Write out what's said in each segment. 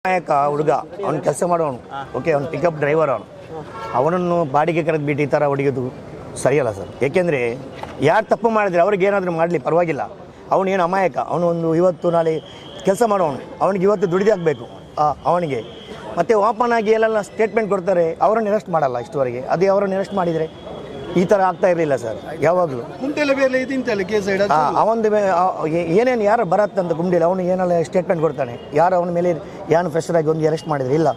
ನಾಯಕ ಹುಡುಗ ಅವ್ನು ಕೆಲಸ ಮಾಡೋನು, ಓಕೆ, ಅವ್ನು ಪಿಕಪ್ ಡ್ರೈವರ್ ಅವನನ್ನು ಬಾಡಿಗೆ ಕರೆದು ಬಿಟ್ಟು ಈ ಥರ ಹೊಡೆಯೋದು ಸರಿಯಲ್ಲ ಸರ್. ಏಕೆಂದರೆ ಯಾರು ತಪ್ಪು ಮಾಡಿದರೆ ಅವ್ರಿಗೆ ಏನಾದರೂ ಮಾಡಲಿ ಪರವಾಗಿಲ್ಲ. ಅವನೇನು ಅಮಾಯಕ, ಅವನು ಒಂದು ಇವತ್ತು ನಾಳೆ ಕೆಲಸ ಮಾಡೋನು, ಅವನಿಗೆ ಇವತ್ತು ದುಡಿದಾಗಬೇಕು ಅವನಿಗೆ. ಮತ್ತು ಓಪನ್ ಆಗಿ ಎಲ್ಲೆಲ್ಲ ಸ್ಟೇಟ್ಮೆಂಟ್ ಕೊಡ್ತಾರೆ, ಅವರನ್ನು ಅರೆಸ್ಟ್ ಮಾಡಲ್ಲ ಇಷ್ಟುವರೆಗೆ. ಅದೇ ಅವರನ್ನು ಅರೆಸ್ಟ್ ಮಾಡಿದರೆ ಈ ಥರ ಆಗ್ತಾ ಇರಲಿಲ್ಲ ಸರ್. ಯಾವಾಗಲೂ ಅವನದು ಏನೇನು ಯಾರು ಬರತ್ತಂತ ಗುಂಡಿಯಲ್ಲಿ ಅವನು ಏನೆಲ್ಲ ಸ್ಟೇಟ್ಮೆಂಟ್ ಕೊಡ್ತಾನೆ, ಯಾರು ಅವನ ಮೇಲೆ ಏನು ಫ್ರೆಶರ್ ಆಗಿ ಒಂದು ಅರೆಸ್ಟ್ ಮಾಡಿದರೆ ಇಲ್ಲ,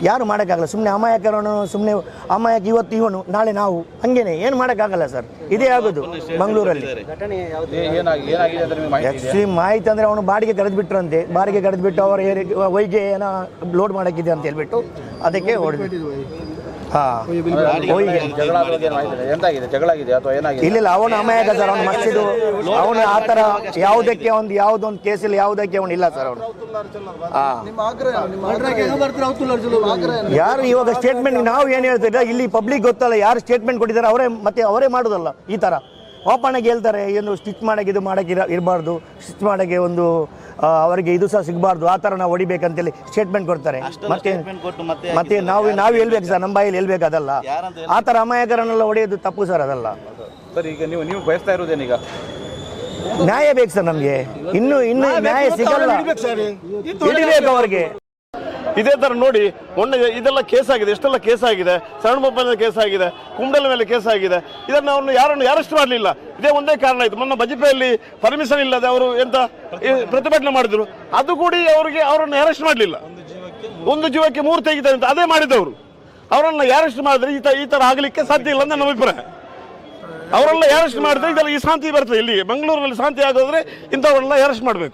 ಯಾರು ಮಾಡೋಕ್ಕಾಗಲ್ಲ. ಸುಮ್ಮನೆ ಅಮಾಯಕರನ್ನು ಸುಮ್ಮನೆ ಅಮಾಯಕ ಇವತ್ತು ಇವನು ನಾಳೆ ನಾವು ಹಂಗೇನೆ ಏನು ಮಾಡೋಕ್ಕಾಗಲ್ಲ ಸರ್. ಇದೇ ಆಗೋದು ಮಂಗಳೂರಲ್ಲಿ. ಆ್ಯಕ್ಚುಲಿ ಮಾಹಿತಿ ಅಂದರೆ ಅವನು ಬಾಡಿಗೆ ಕರೆದುಬಿಟ್ರಂತೆ, ಬಾಡಿಗೆ ಕರೆದುಬಿಟ್ಟು ಅವರ ವೈಗೆ ಏನೋ ಲೋಡ್ ಮಾಡೋಕ್ಕಿದೆ ಅಂತ ಹೇಳ್ಬಿಟ್ಟು ಅದಕ್ಕೆ ಹೊಡೆದು. ಹಾಂ, ಇಲ್ಲ ಅವನು ಅಮಾಯಕ ಸರ್. ಅವನು ಮಸ್ತಿದು ಅವನು ಆ ಥರ ಯಾವುದಕ್ಕೆ ಒಂದು ಯಾವುದೊಂದು ಕೇಸಲ್ಲಿ ಯಾವುದಕ್ಕೆ ಅವನು ಇಲ್ಲ ಸರ್. ಅವನು ಯಾರು ಇವಾಗ ಸ್ಟೇಟ್ಮೆಂಟ್ ನಾವು ಏನು ಹೇಳ್ತೀವಿ ಇಲ್ಲಿ ಪಬ್ಲಿಕ್ ಗೊತ್ತಲ್ಲ, ಯಾರು ಸ್ಟೇಟ್ಮೆಂಟ್ ಕೊಟ್ಟಿದ್ದಾರೆ ಅವರೇ ಮತ್ತೆ ಅವರೇ ಮಾಡೋದಲ್ಲ. ಈ ಥರ ಓಪನ್ ಆಗಿ ಹೇಳ್ತಾರೆ, ಏನು ಸ್ಟಿಚ್ ಮಾಡೋಕ್ಕೆ ಇದು ಮಾಡೋಕ್ಕೆ ಇರಬಾರ್ದು, ಸ್ಟಿಚ್ ಮಾಡೋಕ್ಕೆ ಒಂದು ಅವರಿಗೆ ಇದು ಸಹ ಸಿಗಬಾರ್ದು, ಆ ಥರ ನಾವು ಹೊಡಿಬೇಕಂತೇಳಿ ಸ್ಟೇಟ್ಮೆಂಟ್ ಕೊಡ್ತಾರೆ. ಮತ್ತೆ ನಾವು ಹೇಳ್ಬೇಕು ಸರ್, ನಮ್ಮ ಬಾಯಲ್ಲಿ ಹೇಳ್ಬೇಕು. ಅದಲ್ಲ ಆ ಥರ ಅಮಾಯಕರನ್ನೆಲ್ಲ ಹೊಡೆಯೋದು ತಪ್ಪು ಸರ್, ಅದಲ್ಲ ಸರ್. ಈಗ ನೀವು ಬಯಸ್ತಾ ಇರೋದೇನೀಗ ನ್ಯಾಯ ಬೇಕು ಸರ್. ನಮಗೆ ಇನ್ನು ನ್ಯಾಯ ಸಿಗಲ್ಲ, ಹಿಡಿಬೇಕು ಅವ್ರಿಗೆ. ಇದೇ ಥರ ನೋಡಿ, ಮೊನ್ನೆ ಇದೆಲ್ಲ ಕೇಸ್ ಆಗಿದೆ, ಎಷ್ಟೆಲ್ಲ ಕೇಸ್ ಆಗಿದೆ. ಸಣ್ಣ ಕೇಸ್ ಆಗಿದೆ, ಕುಂಡಲ ಮೇಲೆ ಕೇಸ್ ಆಗಿದೆ. ಇದನ್ನು ಅವನು ಯಾರನ್ನು ಅರೆಸ್ಟ್ ಮಾಡಲಿಲ್ಲ. ಇದೇ ಒಂದೇ ಕಾರಣ ಆಯಿತು. ಮೊನ್ನೆ ಬಜಪೆಯಲ್ಲಿ ಪರ್ಮಿಷನ್ ಇಲ್ಲದೆ ಅವರು ಎಂತ ಪ್ರತಿಭಟನೆ ಮಾಡಿದ್ರು, ಅದು ಕೂಡ ಅವರನ್ನು ಅರೆಸ್ಟ್ ಮಾಡಲಿಲ್ಲ. ಒಂದು ಜೀವಕ್ಕೆ 3 ತೆಗಿತಾರೆ ಅಂತ ಅದೇ ಮಾಡಿದವರು. ಅವರನ್ನು ಅರೆಸ್ಟ್ ಮಾಡಿದ್ರೆ ಈ ಥರ ಆಗಲಿಕ್ಕೆ ಸಾಧ್ಯ ಇಲ್ಲ ಅಂತ ನಮ್ಮ ಅಭಿಪ್ರಾಯ. ಅವರೆಲ್ಲ ಅರೆಸ್ಟ್ ಮಾಡಿದ್ರೆ ಇದೆಲ್ಲ ಈ ಶಾಂತಿ ಬರ್ತದೆ. ಇಲ್ಲಿ ಮಂಗಳೂರಿನಲ್ಲಿ ಶಾಂತಿ ಆಗೋದ್ರೆ ಇಂಥವ್ರನ್ನೆಲ್ಲ ಅರೆಸ್ಟ್ ಮಾಡಬೇಕು.